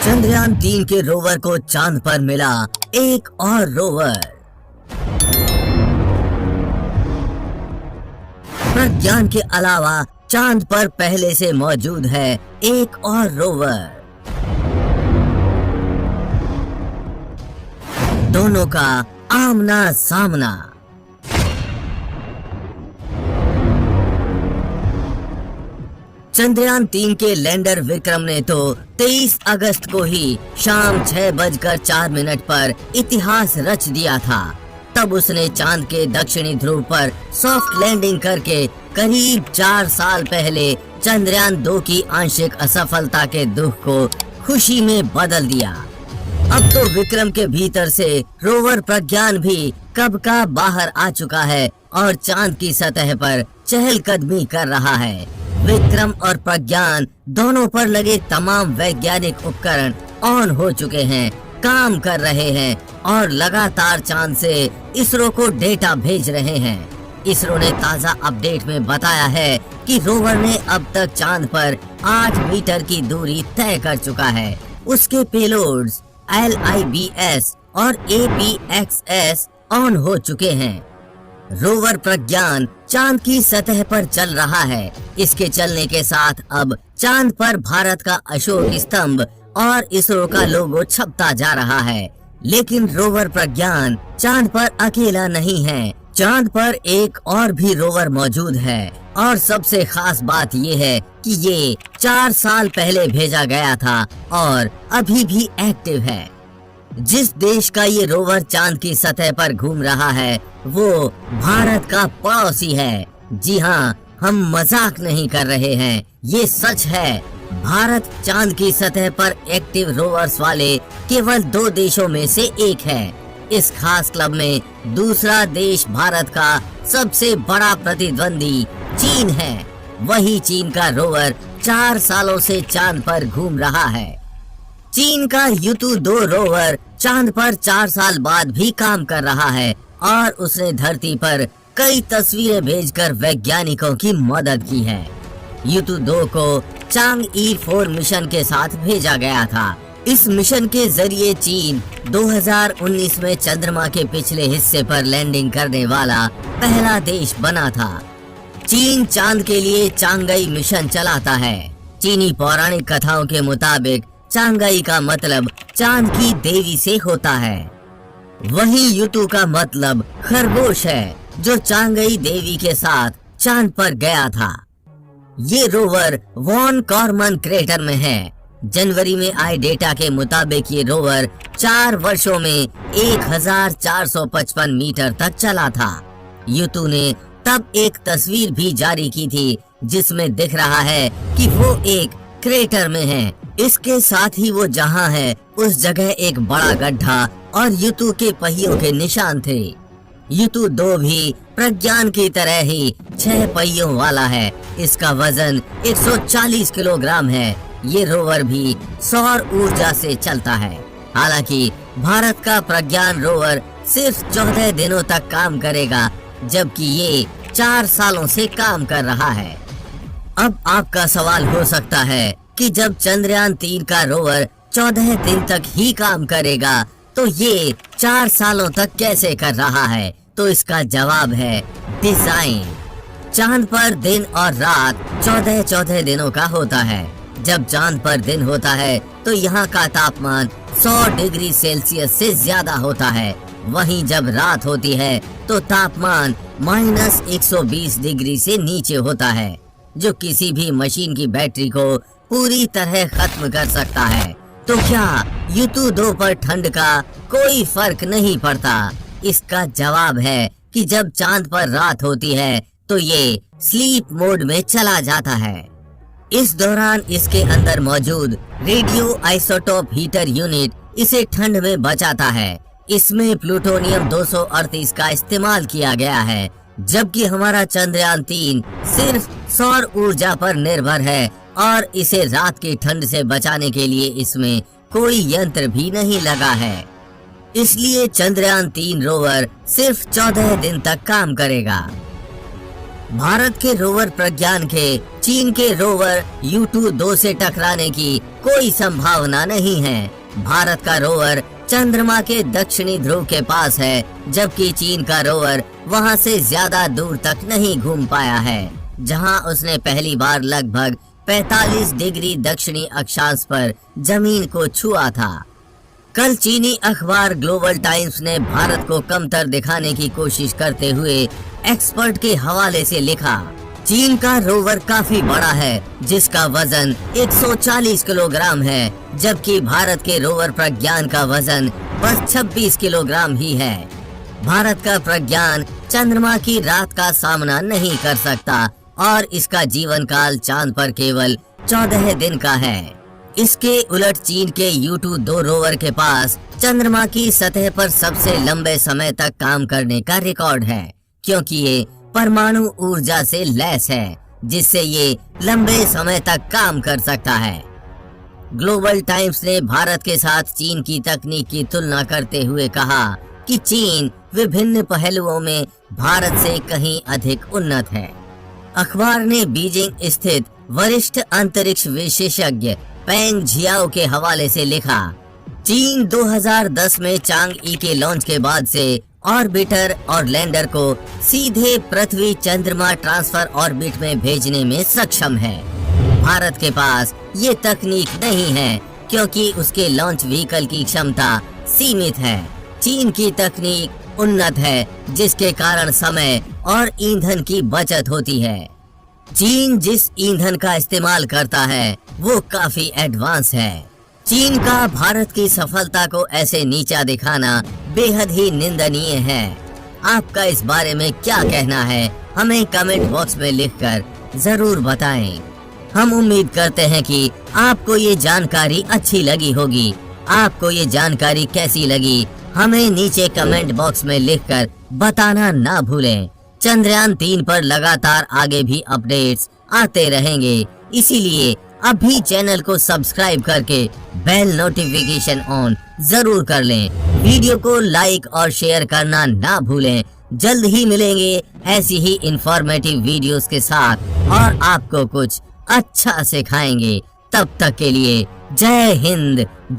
चंद्रयान-3 के रोवर को चांद पर मिला एक और रोवर। प्रज्ञान के अलावा चांद पर पहले से मौजूद है एक और रोवर। दोनों का आमना सामना। चंद्रयान-3 के लैंडर विक्रम ने तो 23 अगस्त को ही शाम 6:04 पर इतिहास रच दिया था। तब उसने चांद के दक्षिणी ध्रुव पर सॉफ्ट लैंडिंग करके करीब 4 साल पहले चंद्रयान-2 की आंशिक असफलता के दुख को खुशी में बदल दिया। अब तो विक्रम के भीतर से रोवर प्रज्ञान भी कब का बाहर आ चुका है और चांद की सतह पर चहलकदमी कर रहा है। विक्रम और प्रज्ञान दोनों पर लगे तमाम वैज्ञानिक उपकरण ऑन हो चुके हैं, काम कर रहे हैं और लगातार चांद से इसरो को डेटा भेज रहे हैं। इसरो ने ताज़ा अपडेट में बताया है कि रोवर ने अब तक चांद पर 8 मीटर की दूरी तय कर चुका है। उसके पेलोड्स LIBS और APXS ऑन हो चुके हैं। रोवर प्रज्ञान चांद की सतह पर चल रहा है। इसके चलने के साथ अब चांद पर भारत का अशोक स्तंभ और इसरो का लोगो छपता जा रहा है। लेकिन रोवर प्रज्ञान चांद पर अकेला नहीं है। चांद पर एक और भी रोवर मौजूद है और सबसे खास बात ये है कि ये 4 साल पहले भेजा गया था और अभी भी एक्टिव है। जिस देश का ये रोवर चांद की सतह पर घूम रहा है वो भारत का पड़ोसी है। जी हाँ, हम मजाक नहीं कर रहे हैं, ये सच है। भारत चांद की सतह पर एक्टिव रोवर्स वाले केवल 2 देशों में से एक है। इस खास क्लब में दूसरा देश भारत का सबसे बड़ा प्रतिद्वंदी चीन है। वही चीन का रोवर 4 सालों से चांद पर घूम रहा है। चीन का Yutu-2 रोवर चांद पर 4 साल बाद भी काम कर रहा है और उसने धरती पर कई तस्वीरें भेजकर वैज्ञानिकों की मदद की है। Yutu-2 को Chang'e-4 मिशन के साथ भेजा गया था। इस मिशन के जरिए चीन 2019 में चंद्रमा के पिछले हिस्से पर लैंडिंग करने वाला पहला देश बना था। चीन चांद के लिए चांगई मिशन चलाता है। चीनी पौराणिक कथाओं के मुताबिक चांगई का मतलब चांद की देवी से होता है। वहीं युतु का मतलब खरगोश है जो चांगई देवी के साथ चांद पर गया था। ये रोवर वॉन कॉर्मन क्रेटर में है। जनवरी में आए डेटा के मुताबिक ये रोवर 4 वर्षों में 1455 मीटर तक चला था। युतु ने तब एक तस्वीर भी जारी की थी जिसमें दिख रहा है कि वो एक क्रेटर में है। इसके साथ ही वो जहां है उस जगह एक बड़ा गड्ढा और युतु के पहियों के निशान थे। Yutu-2 भी प्रज्ञान की तरह ही 6 पहियों वाला है। इसका वजन 140 किलोग्राम है। ये रोवर भी सौर ऊर्जा से चलता है। हालांकि भारत का प्रज्ञान रोवर सिर्फ 14 दिनों तक काम करेगा, जबकि ये 4 सालों से काम कर रहा है। अब आपका सवाल हो सकता है कि जब चंद्रयान-3 का रोवर 14 दिन तक ही काम करेगा तो ये 4 सालों तक कैसे कर रहा है? तो इसका जवाब है डिजाइन। चांद पर दिन और रात 14 दिनों का होता है। जब चांद पर दिन होता है तो यहाँ का तापमान 100 डिग्री सेल्सियस से ज्यादा होता है। वहीं जब रात होती है तो तापमान -120 डिग्री से नीचे होता है, जो किसी भी मशीन की बैटरी को पूरी तरह खत्म कर सकता है। तो क्या Yutu-2 पर ठंड का कोई फर्क नहीं पड़ता? इसका जवाब है कि जब चांद पर रात होती है तो ये स्लीप मोड में चला जाता है। इस दौरान इसके अंदर मौजूद रेडियो आइसोटोप हीटर यूनिट इसे ठंड में बचाता है। इसमें प्लूटोनियम 238 का इस्तेमाल किया गया है, जबकि हमारा चंद्रयान-3 सिर्फ सौर ऊर्जा पर निर्भर है और इसे रात की ठंड से बचाने के लिए इसमें कोई यंत्र भी नहीं लगा है। इसलिए चंद्रयान-3 रोवर सिर्फ 14 दिन तक काम करेगा। भारत के रोवर प्रज्ञान के चीन के रोवर U2-2 से टकराने की कोई संभावना नहीं है। भारत का रोवर चंद्रमा के दक्षिणी ध्रुव के पास है, जबकि चीन का रोवर वहां से ज्यादा दूर तक नहीं घूम पाया है, जहां उसने पहली बार लगभग 45 डिग्री दक्षिणी अक्षांश पर जमीन को छुआ था। कल चीनी अखबार ग्लोबल टाइम्स ने भारत को कमतर दिखाने की कोशिश करते हुए एक्सपर्ट के हवाले से लिखा, चीन का रोवर काफी बड़ा है, जिसका वजन 140 किलोग्राम है, जबकि भारत के रोवर प्रज्ञान का वजन बस 26 किलोग्राम ही है। भारत का प्रज्ञान चंद्रमा की रात का सामना नहीं कर सकता और इसका जीवन काल चांद पर केवल 14 दिन का है। इसके उलट चीन के U2-2 रोवर के पास चंद्रमा की सतह पर सबसे लंबे समय तक काम करने का रिकॉर्ड है, क्योंकि ये परमाणु ऊर्जा से लैस है, जिससे ये लंबे समय तक काम कर सकता है। ग्लोबल टाइम्स ने भारत के साथ चीन की तकनीक की तुलना करते हुए कहा कि चीन विभिन्न पहलुओं में भारत से कहीं अधिक उन्नत है। अखबार ने बीजिंग स्थित वरिष्ठ अंतरिक्ष विशेषज्ञ पेंग झियाओ के हवाले से लिखा, चीन 2010 में चांग-ई के लॉन्च के बाद से ऑर्बिटर और लैंडर को सीधे पृथ्वी चंद्रमा ट्रांसफर ऑर्बिट में भेजने में सक्षम है। भारत के पास ये तकनीक नहीं है, क्योंकि उसके लॉन्च व्हीकल की क्षमता सीमित है। चीन की तकनीक उन्नत है, जिसके कारण समय और ईंधन की बचत होती है। चीन जिस ईंधन का इस्तेमाल करता है वो काफी एडवांस है। चीन का भारत की सफलता को ऐसे नीचा दिखाना बेहद ही निंदनीय है। आपका इस बारे में क्या कहना है, हमें कमेंट बॉक्स में लिखकर जरूर बताएं। हम उम्मीद करते हैं कि आपको ये जानकारी अच्छी लगी होगी। आपको ये जानकारी कैसी लगी, हमें नीचे कमेंट बॉक्स में लिखकर बताना ना भूलें। चंद्रयान 3 पर लगातार आगे भी अपडेट्स आते रहेंगे, इसीलिए अभी चैनल को सब्सक्राइब करके बेल नोटिफिकेशन ऑन जरूर कर लें। वीडियो को लाइक और शेयर करना ना भूलें। जल्द ही मिलेंगे ऐसी ही इंफॉर्मेटिव वीडियोस के साथ और आपको कुछ अच्छा सिखाएंगे। तब तक के लिए जय हिंद।